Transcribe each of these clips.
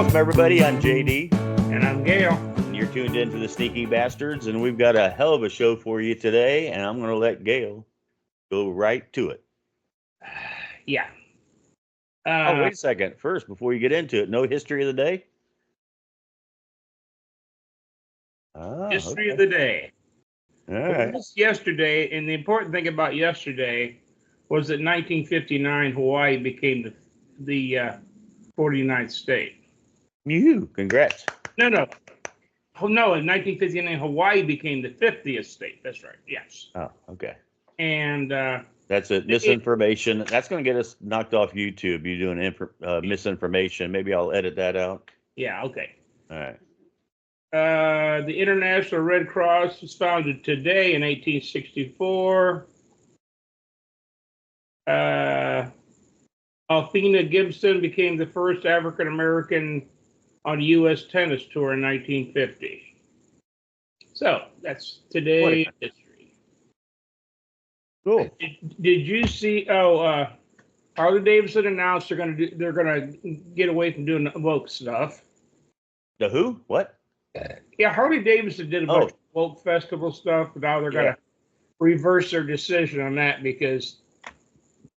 Welcome, everybody. I'm JD. And I'm Gail. And you're tuned into the Sneakee Bastards, and we've got a hell of a show for you today, and I'm going to let Gail go right to it. Yeah. Wait a second. First, before you get into it, no history of the day? History of the day. All right. This yesterday, and the important thing about yesterday was that 1959 Hawaii became the 49th state. Congrats. No, in 1959 Hawaii became the 50th state. That's right. Yes. Oh, okay. And that's it. Misinformation. That's going to get us knocked off YouTube. You doing misinformation? Maybe I'll edit that out. Yeah. Okay. All right. The International Red Cross was founded today in 1864. Althea Gibson became the first African American on a U.S. tennis tour in 1950. So that's today in history. Cool. Did you see? Harley Davidson announced they're gonna get away from doing the woke stuff. The who? What? Yeah, Harley Davidson did a bunch of woke festival stuff, but now they're gonna reverse their decision on that because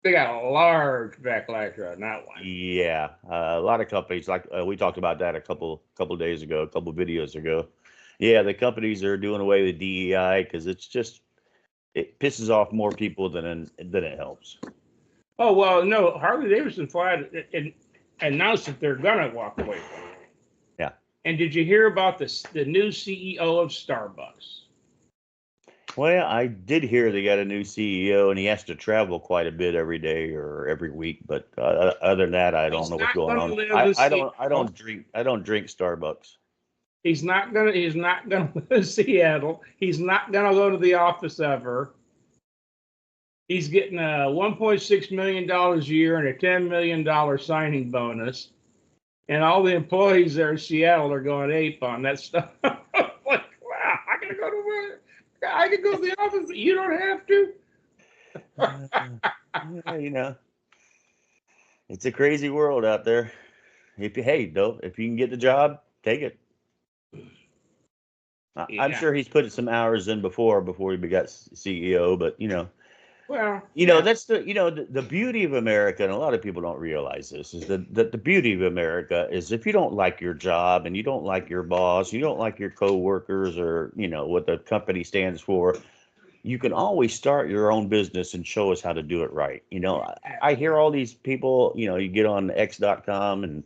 they got a large backlash on that one. Yeah, a lot of companies, like we talked about that a couple days ago, a couple videos ago. Yeah, the companies are doing away with DEI because it pisses off more people than it helps. Oh well, no, Harley Davidson flat announced that they're gonna walk away from it. Yeah. And did you hear about the new CEO of Starbucks? Well, I did hear they got a new CEO, and he has to travel quite a bit every day or every week. But other than that, I don't know what's going on. I don't drink Starbucks. He's not gonna live in Seattle. He's not gonna go to the office ever. He's getting a $1.6 million a year and a $10 million signing bonus, and all the employees there in Seattle are going ape on that stuff. Like, wow, I can go to the office. You don't have to. Yeah, it's a crazy world out there. If you can get the job, take it. Yeah. I'm sure he's put some hours in before he got CEO, but that's the beauty of America, and a lot of people don't realize this, is that the beauty of America is if you don't like your job and you don't like your boss, you don't like your coworkers or what the company stands for, you can always start your own business and show us how to do it right. I hear all these people, you get on X.com and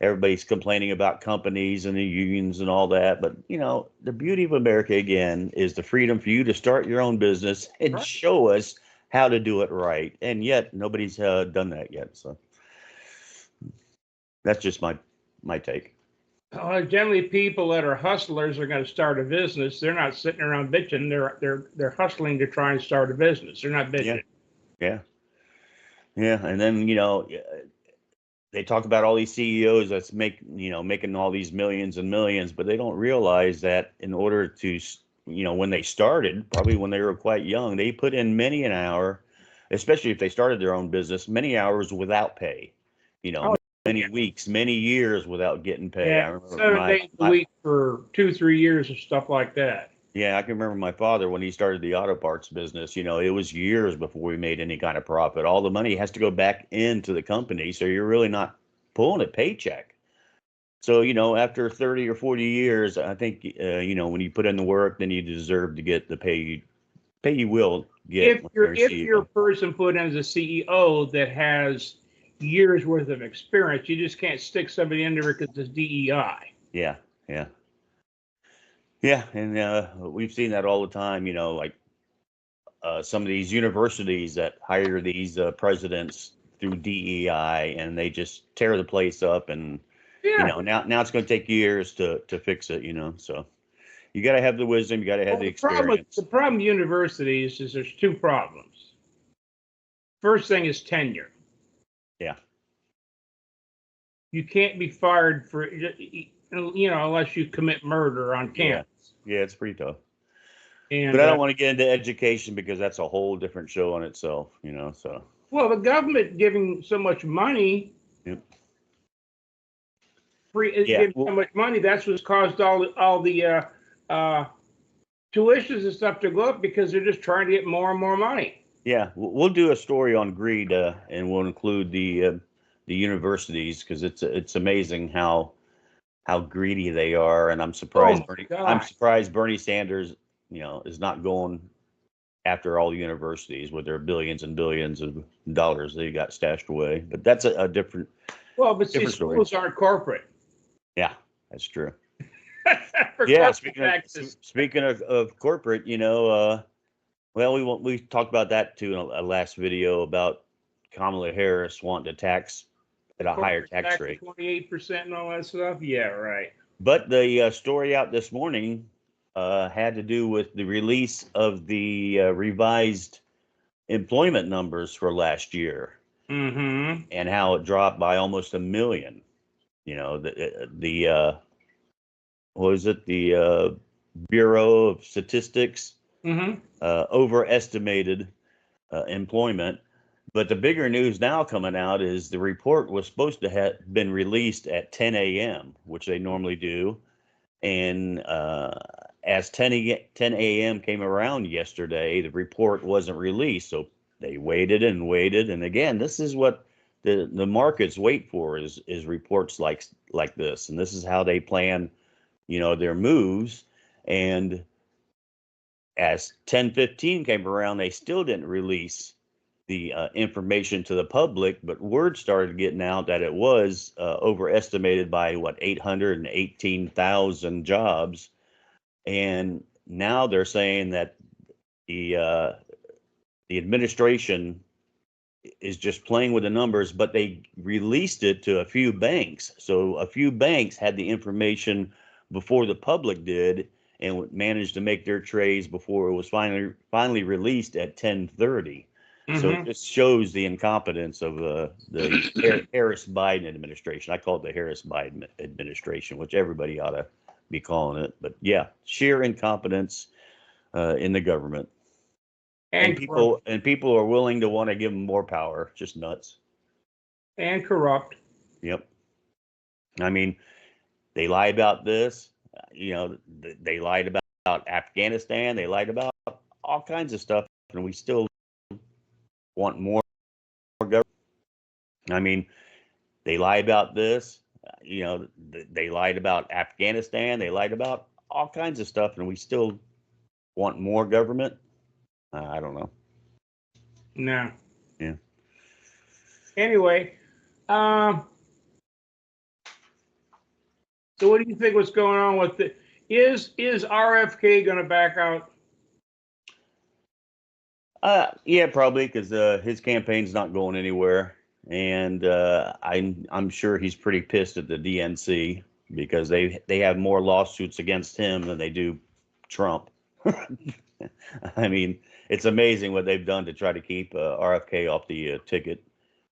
everybody's complaining about companies and the unions and all that. But, the beauty of America, again, is the freedom for you to start your own business and show us how to do it right. And yet nobody's done that yet. So that's just my take. Generally, people that are hustlers are going to start a business. They're not sitting around bitching. They're hustling to try and start a business. They're not bitching. Yeah. And then, they talk about all these CEOs that's making all these millions and millions, but they don't realize that in order to, when they started, probably when they were quite young, they put in many an hour, especially if they started their own business, many hours without pay, many weeks, many years without getting pay. Yeah, I remember 7 days a week for 2-3 years and stuff like that. Yeah, I can remember my father when he started the auto parts business. It was years before we made any kind of profit. All the money has to go back into the company, so you're really not pulling a paycheck. So, after 30 or 40 years, I think, when you put in the work, then you deserve to get the pay you will get. If you're a person put in as a CEO that has years worth of experience, you just can't stick somebody in there because it's DEI. Yeah. Yeah, and we've seen that all the time, like some of these universities that hire these presidents through DEI, and they just tear the place up, and now it's going to take years to fix it, so you got to have the wisdom, you got to have the experience. The problem with universities is there's two problems. First thing is tenure. Yeah. You can't be fired for unless you commit murder on campus. Yeah, it's pretty tough. But I don't want to get into education because that's a whole different show on itself, so. Well, the government giving so much money. Yep. free, Yeah, giving so much money. That's what's caused all the tuitions and stuff to go up because they're just trying to get more and more money. yeah. We'll do a story on greed, and we'll include the universities because it's amazing how greedy they are, and I'm surprised Oh my I'm God. surprised Bernie Sanders, is not going after all the universities with their billions and billions of dollars they got stashed away. But that's a different Well, but see, story. schools aren't corporate. Yeah, that's true. For Yeah, corporate taxes. speaking of corporate, well, we talked about that too in a last video about Kamala Harris wanting to tax at a higher Corporate tax rate. 28% and all that stuff. Yeah, right. But the story out this morning had to do with the release of the revised employment numbers for last year, Mm-hmm. and how it dropped by almost 1 million. The what was it? The Bureau of Statistics Mm-hmm. overestimated employment. But the bigger news now coming out is the report was supposed to have been released at 10 a.m., which they normally do. And as 10 a.m. came around yesterday, the report wasn't released. So they waited and waited. And again, this is what the markets wait for is reports like this. And this is how they plan, their moves. And as 10:15 came around, they still didn't release the information to the public, but word started getting out that it was overestimated by 818,000 jobs, and now they're saying that the administration is just playing with the numbers, but they released it to a few banks, so a few banks had the information before the public did, and managed to make their trades before it was finally released at 10:30. So it Mm-hmm. just shows the incompetence of the Harris Biden administration. I call it the Harris Biden administration, which everybody ought to be calling it. But yeah, sheer incompetence in the government, and And corrupt. people are willing to want to give them more power. Just nuts. And corrupt. Yep. I mean, they lie about this. They lied about Afghanistan. They lied about all kinds of stuff, and we still want more government. I mean, they lied about this. They lied about Afghanistan. They lied about all kinds of stuff, and we still want more government. I don't know. No. Yeah. Anyway, so what do you think what's going on with it? Is RFK going to back out? Yeah, probably, because his campaign's not going anywhere, and I'm sure he's pretty pissed at the DNC because they have more lawsuits against him than they do Trump. I mean, it's amazing what they've done to try to keep RFK off the ticket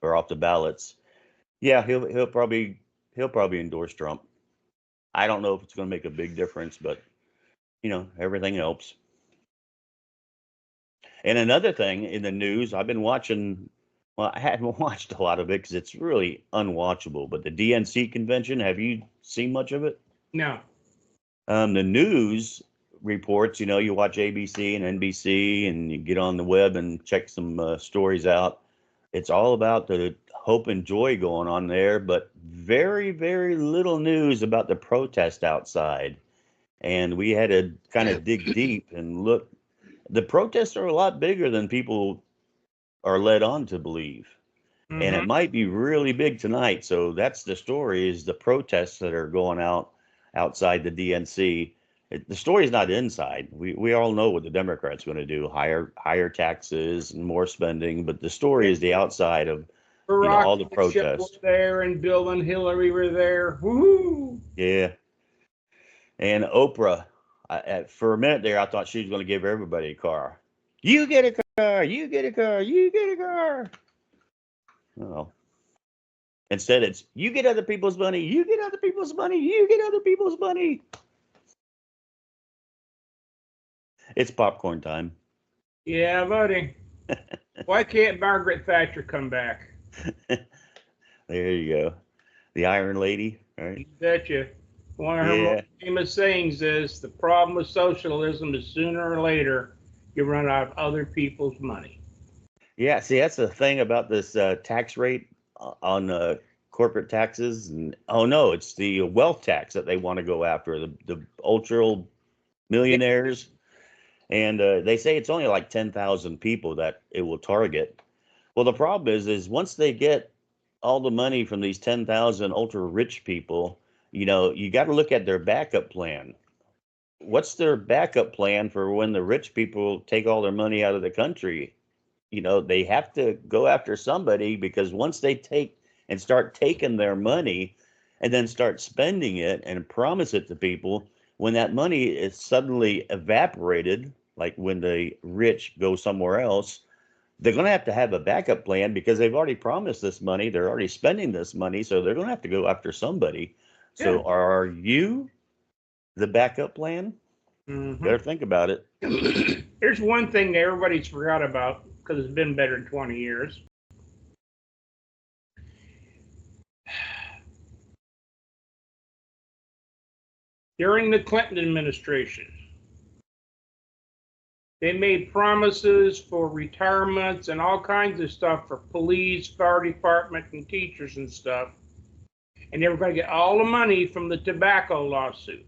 or off the ballots. Yeah, he'll probably endorse Trump. I don't know if it's going to make a big difference, but everything helps. And another thing in the news, I've been watching. Well, I haven't watched a lot of it because it's really unwatchable. But the DNC convention, have you seen much of it? No. The news reports, you watch ABC and NBC, and you get on the web and check some stories out. It's all about the hope and joy going on there, but very, very little news about the protest outside. And we had to kind of dig deep and look. The protests are a lot bigger than people are led on to believe. And it Mm-hmm. might be really big tonight. So that's the story, is the protests that are going outside the DNC. The story is not inside. We all know what the Democrats are going to do: higher taxes and more spending. But the story is the outside of Barack all the protests. was there, and Bill and Hillary were there. Woo! Yeah. And Oprah, for a minute there, I thought she was going to give everybody a car. You get a car. You get a car. You get a car. Oh. Instead, it's you get other people's money. You get other people's money. You get other people's money. It's popcorn time. Yeah, buddy. Why can't Margaret Thatcher come back? There you go. The Iron Lady. Right? You betcha. One of her most famous sayings is, the problem with socialism is sooner or later you run out of other people's money. Yeah, see, that's the thing about this tax rate on corporate taxes. And oh no, it's the wealth tax that they want to go after, the ultra millionaires. And they say it's only like 10,000 people that it will target. Well, the problem is once they get all the money from these 10,000 ultra rich people, you know, you got to look at their backup plan. What's their backup plan for when the rich people take all their money out of the country? You know, they have to go after somebody, because once they take and start taking their money and then start spending it and promise it to people, when that money is suddenly evaporated, like when the rich go somewhere else, they're going to have a backup plan, because they've already promised this money. They're already spending this money. So they're going to have to go after somebody. So are you the backup plan? Better think about it. Here's one thing that everybody's forgot about, because it's been better than 20 years. During the Clinton administration, they made promises for retirements and all kinds of stuff for police, fire department, and teachers and stuff. And they were going to get all the money from the tobacco lawsuit.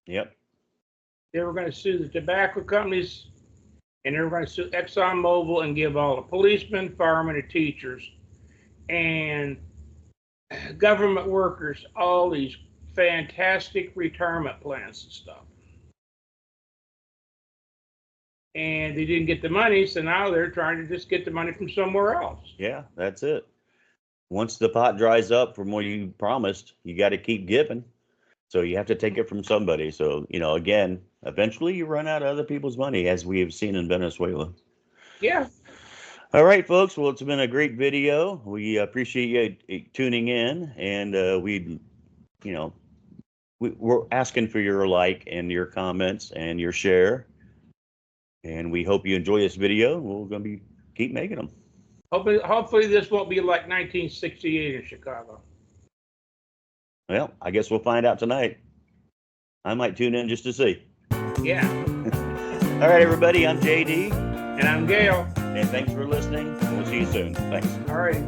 Yep. They were going to sue the tobacco companies, and they were going to sue ExxonMobil and give all the policemen, firemen, and teachers, and government workers all these fantastic retirement plans and stuff. And they didn't get the money, so now they're trying to just get the money from somewhere else. Yeah, that's it. Once the pot dries up from what you promised, you got to keep giving. So you have to take it from somebody. So, you know, again, eventually you run out of other people's money, as we have seen in Venezuela. Yeah. All right, folks. Well, it's been a great video. We appreciate you tuning in, and we're asking for your like and your comments and your share. And we hope you enjoy this video. We're going to keep making them. Hopefully this won't be like 1968 in Chicago. Well, I guess we'll find out tonight. I might tune in just to see. Yeah. All right, everybody. I'm JD. And I'm Gail. And thanks for listening. We'll see you soon. Thanks. All right.